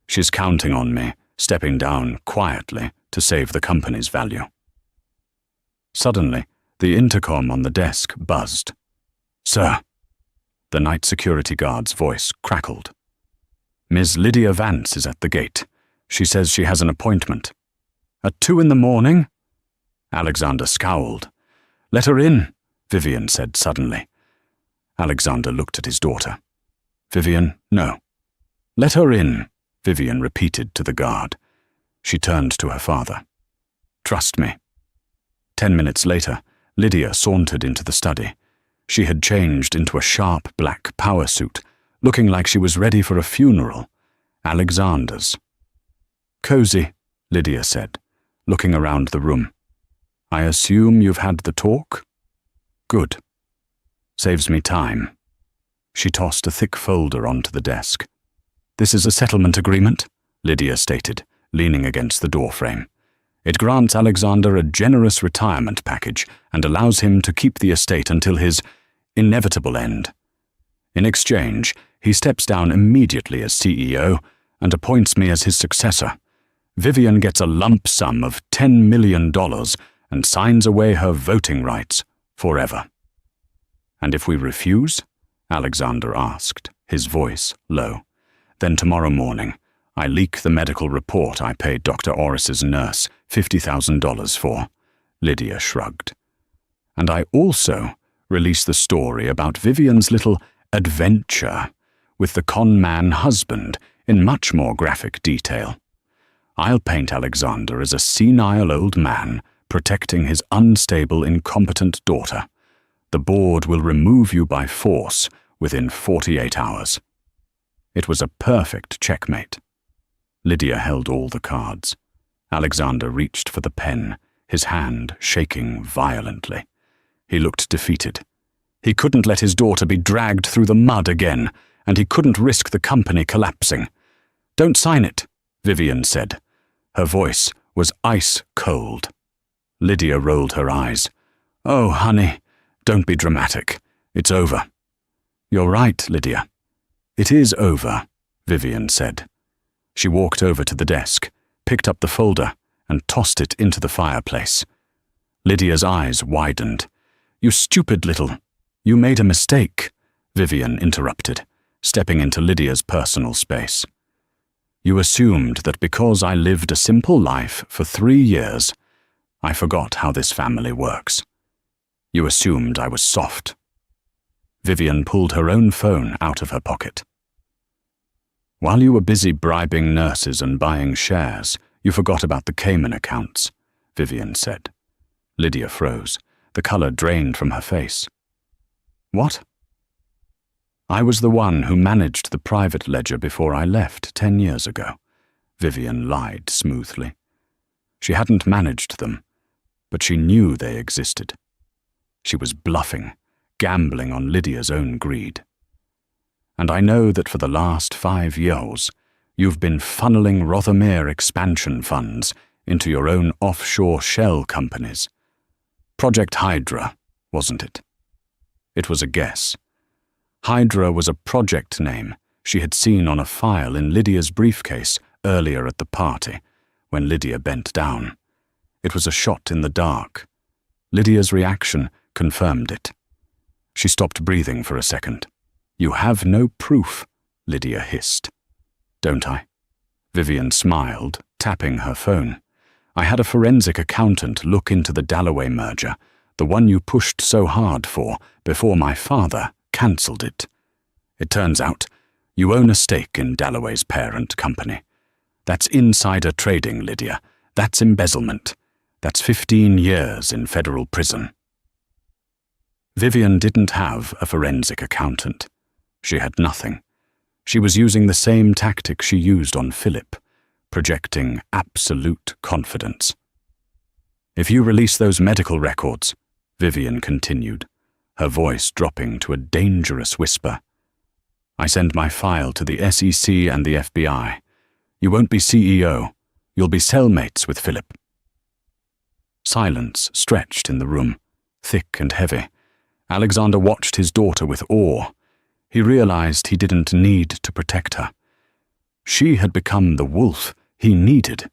She's counting on me, stepping down quietly to save the company's value." Suddenly, the intercom on the desk buzzed. "Sir," the night security guard's voice crackled. "Ms. Lydia Vance is at the gate. She says she has an appointment." "At 2 a.m? Alexander scowled. "Let her in," Vivian said suddenly. Alexander looked at his daughter. "Vivian, no." "Let her in," Vivian repeated to the guard. She turned to her father. "Trust me." 10 minutes later, Lydia sauntered into the study. She had changed into a sharp black power suit, looking like she was ready for a funeral. Alexander's. "Cozy," Lydia said, looking around the room. "I assume you've had the talk?" "Good. Saves me time." She tossed a thick folder onto the desk. "This is a settlement agreement," Lydia stated, leaning against the doorframe. "It grants Alexander a generous retirement package and allows him to keep the estate until his inevitable end. In exchange, he steps down immediately as CEO and appoints me as his successor. Vivian gets a lump sum of $10 million and signs away her voting rights forever." "And if we refuse?" Alexander asked, his voice low. "Then tomorrow morning, I leak the medical report I paid Dr. Oris's nurse $50,000 for," Lydia shrugged. "And I also release the story about Vivian's little adventure with the con-man husband in much more graphic detail. I'll paint Alexander as a senile old man protecting his unstable, incompetent daughter. The board will remove you by force within 48 hours. It was a perfect checkmate." Lydia held all the cards. Alexander reached for the pen, his hand shaking violently. He looked defeated. He couldn't let his daughter be dragged through the mud again, and he couldn't risk the company collapsing. "Don't sign it," Vivian said. Her voice was ice cold. Lydia rolled her eyes. "Oh, honey, don't be dramatic. It's over." "You're right, Lydia. It is over," Vivian said. She walked over to the desk, picked up the folder, and tossed it into the fireplace. Lydia's eyes widened. "You stupid little—" "You made a mistake," Vivian interrupted, stepping into Lydia's personal space. "You assumed that because I lived a simple life for 3 years, I forgot how this family works. You assumed I was soft." Vivian pulled her own phone out of her pocket. "While you were busy bribing nurses and buying shares, you forgot about the Cayman accounts," Vivian said. Lydia froze. The color drained from her face. "What?" "I was the one who managed the private ledger before I left 10 years ago," Vivian lied smoothly. She hadn't managed them, but she knew they existed. She was bluffing, gambling on Lydia's own greed. "And I know that for the last 5 years, you've been funneling Rothermere expansion funds into your own offshore shell companies. Project Hydra, wasn't it?" It was a guess. Hydra was a project name she had seen on a file in Lydia's briefcase earlier at the party, when Lydia bent down. It was a shot in the dark. Lydia's reaction confirmed it. She stopped breathing for a second. "You have no proof," Lydia hissed. "Don't I?" Vivian smiled, tapping her phone. "I had a forensic accountant look into the Dalloway merger, the one you pushed so hard for before my father cancelled it. It turns out you own a stake in Dalloway's parent company. That's insider trading, Lydia. That's embezzlement. That's 15 years in federal prison." Vivian didn't have a forensic accountant. She had nothing. She was using the same tactic she used on Philip, projecting absolute confidence. "If you release those medical records," Vivian continued, her voice dropping to a dangerous whisper, "I send my file to the SEC and the FBI. You won't be CEO. You'll be cellmates with Philip." Silence stretched in the room, thick and heavy. Alexander watched his daughter with awe. He realized he didn't need to protect her. She had become the wolf he needed.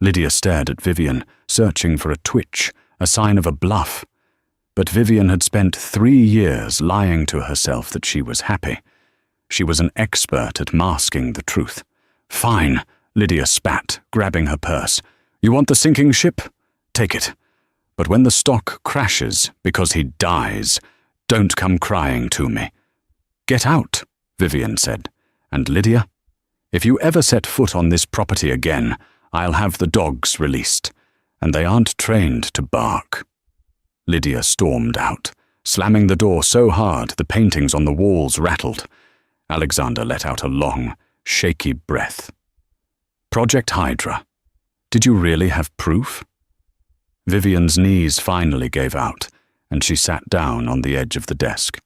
Lydia stared at Vivian, searching for a twitch, a sign of a bluff. But Vivian had spent 3 years lying to herself that she was happy. She was an expert at masking the truth. "Fine," Lydia spat, grabbing her purse. "You want the sinking ship? Take it. But when the stock crashes because he dies, don't come crying to me." "Get out," Vivian said. "And Lydia, if you ever set foot on this property again, I'll have the dogs released, and they aren't trained to bark." Lydia stormed out, slamming the door so hard the paintings on the walls rattled. Alexander let out a long, shaky breath. "Project Hydra. Did you really have proof?" Vivian's knees finally gave out, and she sat down on the edge of the desk.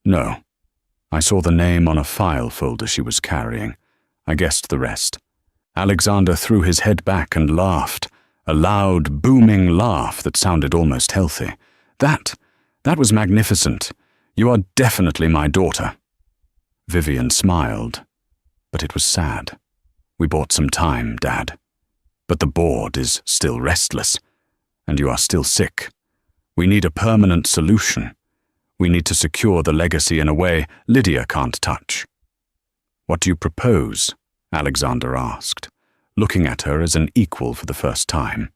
"No. I saw the name on a file folder she was carrying. I guessed the rest." Alexander threw his head back and laughed, a loud, booming laugh that sounded almost healthy. That was magnificent. You are definitely my daughter." Vivian smiled, but it was sad. "We bought some time, Dad. But the board is still restless, and you are still sick. We need a permanent solution. We need to secure the legacy in a way Lydia can't touch." "What do you propose?" Alexander asked, looking at her as an equal for the first time.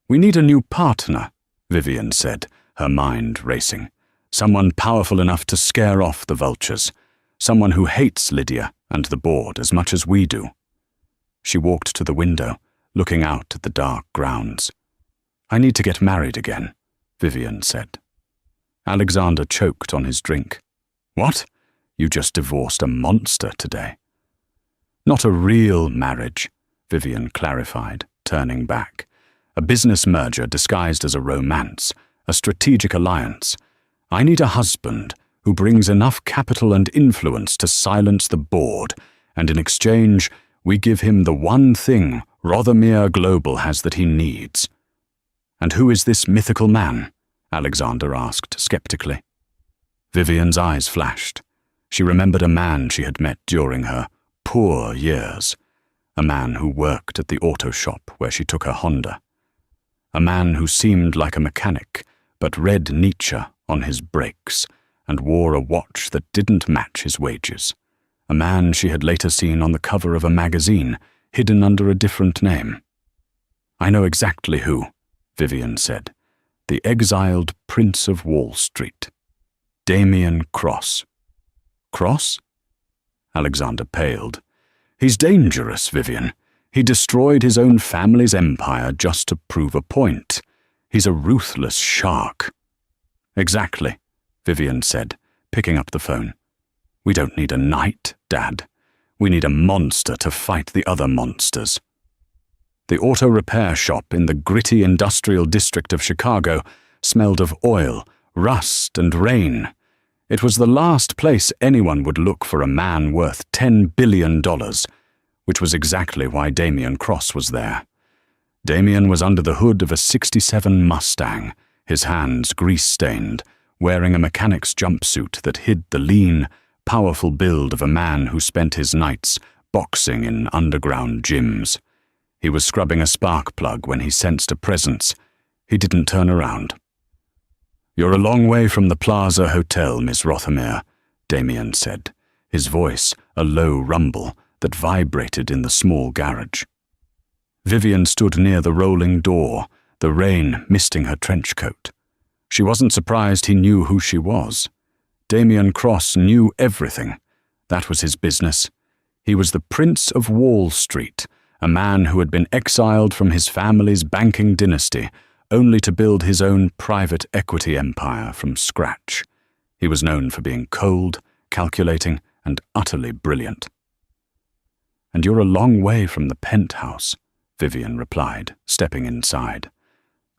"We need a new partner," Vivian said, her mind racing. "Someone powerful enough to scare off the vultures. Someone who hates Lydia and the board as much as we do." She walked to the window, looking out at the dark grounds. "I need to get married again," Vivian said. Alexander choked on his drink. "What? You just divorced a monster today." "Not a real marriage," Vivian clarified, turning back. "A business merger disguised as a romance, a strategic alliance. I need a husband who brings enough capital and influence to silence the board, and in exchange, we give him the one thing Rothermere Global has that he needs." "And who is this mythical man?" Alexander asked skeptically. Vivian's eyes flashed. She remembered a man she had met during her poor years. a man who worked at the auto shop where she took her Honda, a man who seemed like a mechanic but read Nietzsche on his brakes and wore a watch that didn't match his wages, a man she had later seen on the cover of a magazine, hidden under a different name. "I know exactly who," Vivian said. "The exiled Prince of Wall Street. Damien Cross." "Cross?" Alexander paled. "He's dangerous, Vivian. He destroyed his own family's empire just to prove a point. He's a ruthless shark." "Exactly," Vivian said, picking up the phone. "We don't need a knight, Dad. We need a monster to fight the other monsters." The auto repair shop in the gritty industrial district of Chicago smelled of oil, rust, and rain. It was the last place anyone would look for a man worth $10 billion, which was exactly why Damien Cross was there. Damien was under the hood of a '67 Mustang, his hands grease-stained, wearing a mechanic's jumpsuit that hid the lean, powerful build of a man who spent his nights boxing in underground gyms. He was scrubbing a spark plug when he sensed a presence. He didn't turn around. "You're a long way from the Plaza Hotel, Miss Rothermere," Damien said, his voice a low rumble that vibrated in the small garage. Vivian stood near the rolling door, the rain misting her trench coat. She wasn't surprised he knew who she was. Damien Cross knew everything. That was his business. He was the Prince of Wall Street, a man who had been exiled from his family's banking dynasty, only to build his own private equity empire from scratch. He was known for being cold, calculating, and utterly brilliant. "And you're a long way from the penthouse," Vivian replied, stepping inside.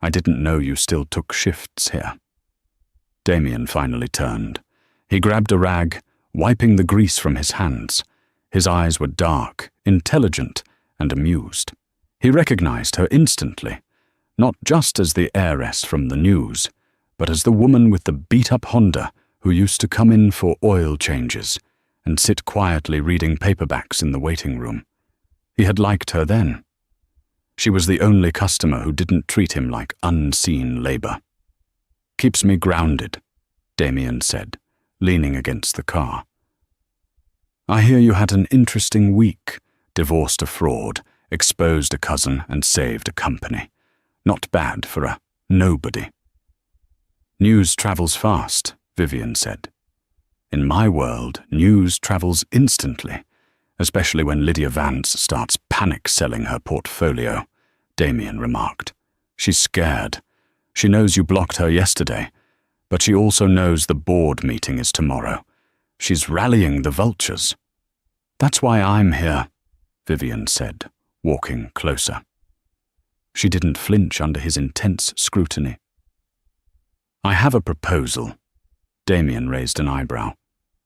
"I didn't know you still took shifts here." Damien finally turned. He grabbed a rag, wiping the grease from his hands. His eyes were dark, intelligent, and amused. He recognized her instantly, not just as the heiress from the news, but as the woman with the beat-up Honda who used to come in for oil changes and sit quietly reading paperbacks in the waiting room. He had liked her then. She was the only customer who didn't treat him like unseen labor. "Keeps me grounded," Damien said, leaning against the car. "I hear you had an interesting week. Divorced a fraud, exposed a cousin, and saved a company. Not bad for a nobody." "News travels fast," Vivian said. "In my world, news travels instantly, especially when Lydia Vance starts panic-selling her portfolio," Damien remarked. "She's scared. She knows you blocked her yesterday, but she also knows the board meeting is tomorrow. She's rallying the vultures." "That's why I'm here," Vivian said, walking closer. She didn't flinch under his intense scrutiny. "I have a proposal." Damien raised an eyebrow.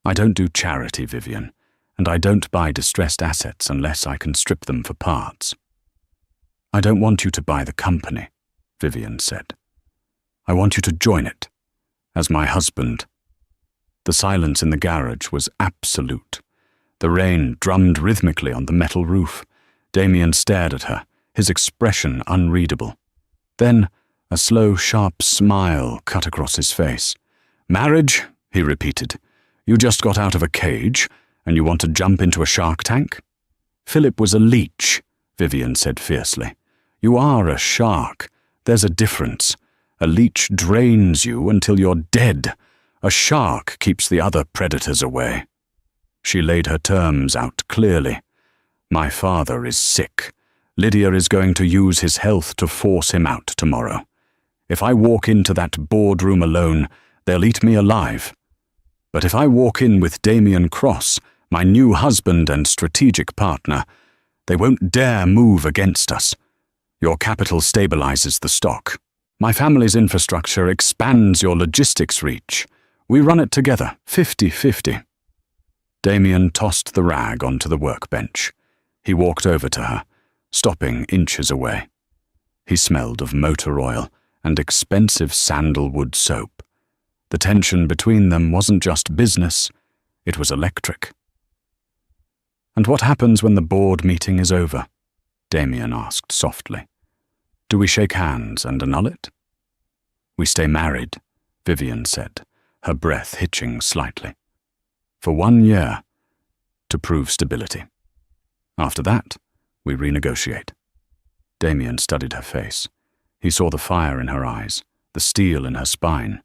"I don't do charity, Vivian, and I don't buy distressed assets unless I can strip them for parts." "I don't want you to buy the company," Vivian said. "I want you to join it, as my husband." The silence in the garage was absolute. The rain drummed rhythmically on the metal roof. Damien stared at her, his expression unreadable. Then a slow, sharp smile cut across his face. "Marriage?" he repeated. "You just got out of a cage, and you want to jump into a shark tank?" "Philip was a leech," Vivian said fiercely. "You are a shark. There's a difference. A leech drains you until you're dead. A shark keeps the other predators away." She laid her terms out clearly. "My father is sick. Lydia is going to use his health to force him out tomorrow. If I walk into that boardroom alone, they'll eat me alive. But if I walk in with Damien Cross, my new husband and strategic partner, they won't dare move against us. Your capital stabilizes the stock. My family's infrastructure expands your logistics reach. We run it together, 50-50. Damien tossed the rag onto the workbench. He walked over to her, stopping inches away. He smelled of motor oil and expensive sandalwood soap. The tension between them wasn't just business, it was electric. "And what happens when the board meeting is over?" Damien asked softly. "Do we shake hands and annul it?" "We stay married," Vivian said, her breath hitching slightly. "For 1 year, to prove stability. After that, we renegotiate." Damien studied her face. He saw the fire in her eyes, the steel in her spine.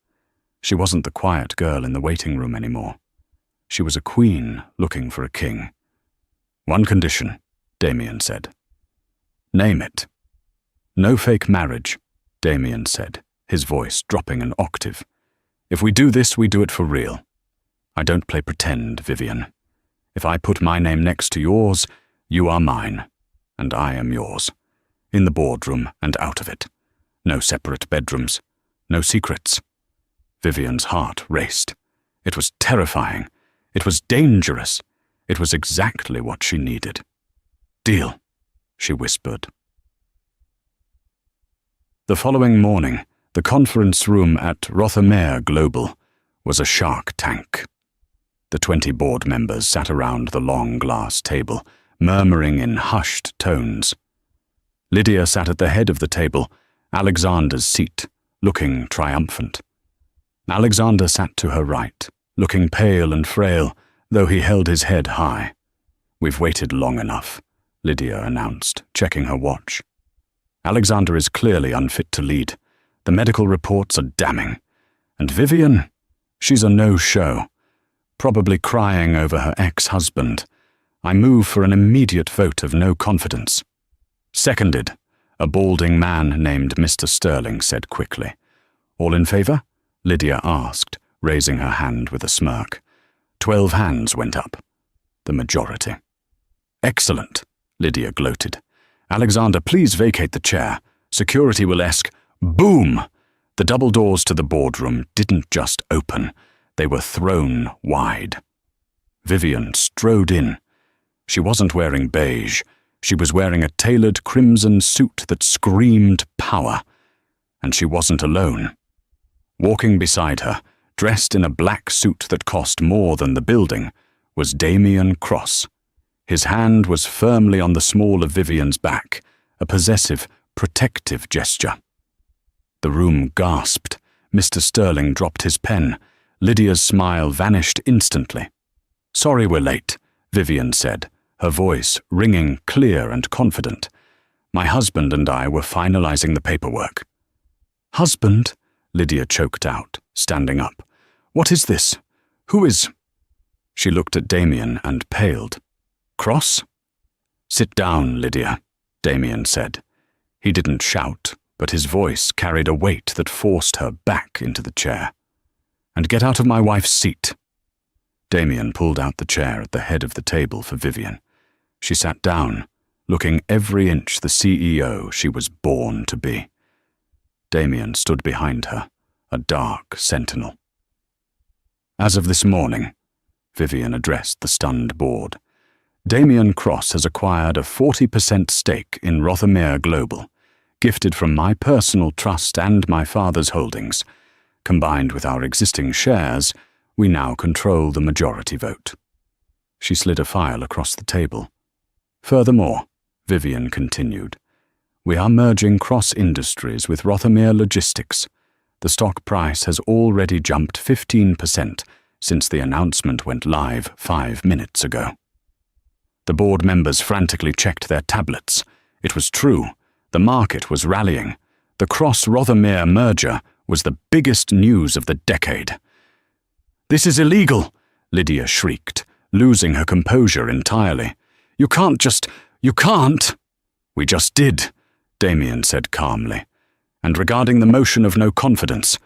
She wasn't the quiet girl in the waiting room anymore. She was a queen looking for a king. "One condition," Damien said. "Name it." "No fake marriage," Damien said, his voice dropping an octave. "If we do this, we do it for real. I don't play pretend, Vivian. If I put my name next to yours, you are mine, and I am yours. In the boardroom and out of it. No separate bedrooms, no secrets." Vivian's heart raced. It was terrifying. It was dangerous. It was exactly what she needed. "Deal," she whispered. The following morning, the conference room at Rothermere Global was a shark tank. The 20 board members sat around the long glass table, murmuring in hushed tones. Lydia sat at the head of the table, Alexander's seat, looking triumphant. Alexander sat to her right, looking pale and frail, though he held his head high. "We've waited long enough," Lydia announced, checking her watch. "Alexander is clearly unfit to lead. The medical reports are damning. And Vivian, she's a no-show. Probably crying over her ex-husband. I move for an immediate vote of no confidence." "Seconded," a balding man named Mr. Sterling said quickly. "All in favor?" Lydia asked, raising her hand with a smirk. 12 hands went up. The majority. "Excellent," Lydia gloated. "Alexander, please vacate the chair. Security will Boom! The double doors to the boardroom didn't just open. They were thrown wide. Vivian strode in. She wasn't wearing beige. She was wearing a tailored crimson suit that screamed power. And she wasn't alone. Walking beside her, dressed in a black suit that cost more than the building, was Damien Cross. His hand was firmly on the small of Vivian's back, a possessive, protective gesture. The room gasped. Mr. Sterling dropped his pen. Lydia's smile vanished instantly. "Sorry we're late," Vivian said, her voice ringing clear and confident. "My husband and I were finalizing the paperwork." "Husband?" Lydia choked out, standing up. "What is this? Who is—" She looked at Damien and paled. "Cross?" "Sit down, Lydia," Damien said. He didn't shout, but his voice carried a weight that forced her back into the chair. "And get out of my wife's seat." Damien pulled out the chair at the head of the table for Vivian. She sat down, looking every inch the CEO she was born to be. Damien stood behind her, a dark sentinel. "As of this morning," Vivian addressed the stunned board, "Damien Cross has acquired a 40% stake in Rothermere Global, gifted from my personal trust and my father's holdings. Combined with our existing shares, we now control the majority vote." She slid a file across the table. "Furthermore," Vivian continued, "we are merging Cross Industries with Rothermere Logistics. The stock price has already jumped 15% since the announcement went live 5 minutes ago." The board members frantically checked their tablets. It was true. The market was rallying. The Cross-Rothermere merger was the biggest news of the decade. "This is illegal!" Lydia shrieked, losing her composure entirely. You can't!" "We just did," Damien said calmly. "And regarding the motion of no confidence,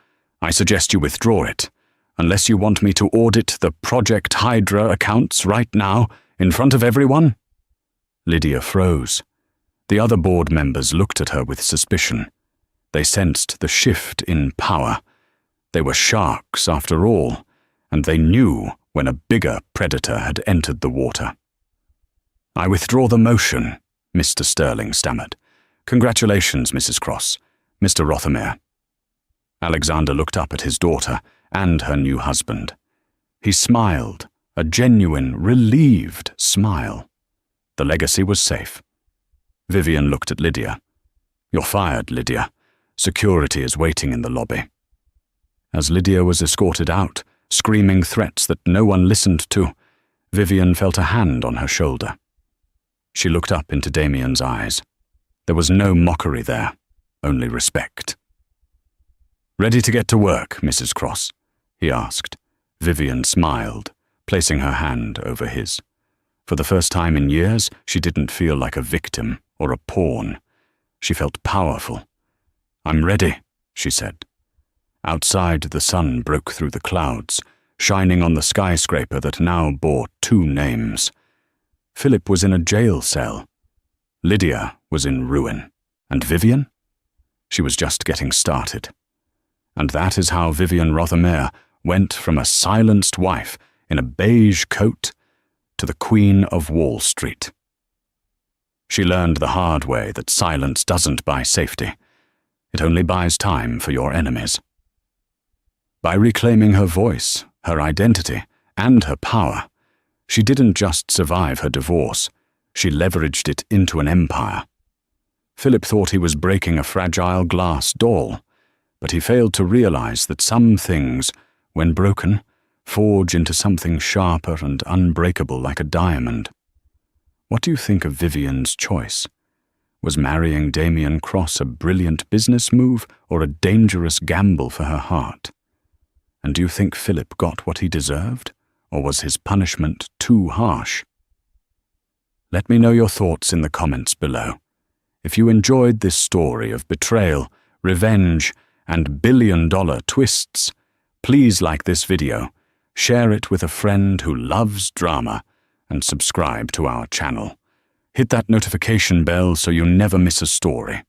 I suggest you withdraw it, unless you want me to audit the Project Hydra accounts right now, in front of everyone." Lydia froze. The other board members looked at her with suspicion. They sensed the shift in power. They were sharks, after all, and they knew when a bigger predator had entered the water. "I withdraw the motion," Mr. Sterling stammered. "Congratulations, Mrs. Cross, Mr. Rothermere." Alexander looked up at his daughter and her new husband. He smiled, a genuine, relieved smile. The legacy was safe. Vivian looked at Lydia. "You're fired, Lydia. Security is waiting in the lobby." As Lydia was escorted out, screaming threats that no one listened to, Vivian felt a hand on her shoulder. She looked up into Damien's eyes. There was no mockery there, only respect. "Ready to get to work, Mrs. Cross?" he asked. Vivian smiled, placing her hand over his. For the first time in years, she didn't feel like a victim or a pawn. She felt powerful. "I'm ready," she said. Outside, the sun broke through the clouds, shining on the skyscraper that now bore two names. Philip was in a jail cell. Lydia was in ruin. And Vivian? She was just getting started. And that is how Vivian Rothermere went from a silenced wife in a beige coat to the Queen of Wall Street. She learned the hard way that silence doesn't buy safety. It only buys time for your enemies. By reclaiming her voice, her identity, and her power, she didn't just survive her divorce, she leveraged it into an empire. Philip thought he was breaking a fragile glass doll, but he failed to realize that some things, when broken, forge into something sharper and unbreakable like a diamond. What do you think of Vivian's choice? Was marrying Damien Cross a brilliant business move or a dangerous gamble for her heart? And do you think Philip got what he deserved, or was his punishment too harsh? Let me know your thoughts in the comments below. If you enjoyed this story of betrayal, revenge, and billion-dollar twists, please like this video, share it with a friend who loves drama, and subscribe to our channel. Hit that notification bell so you never miss a story.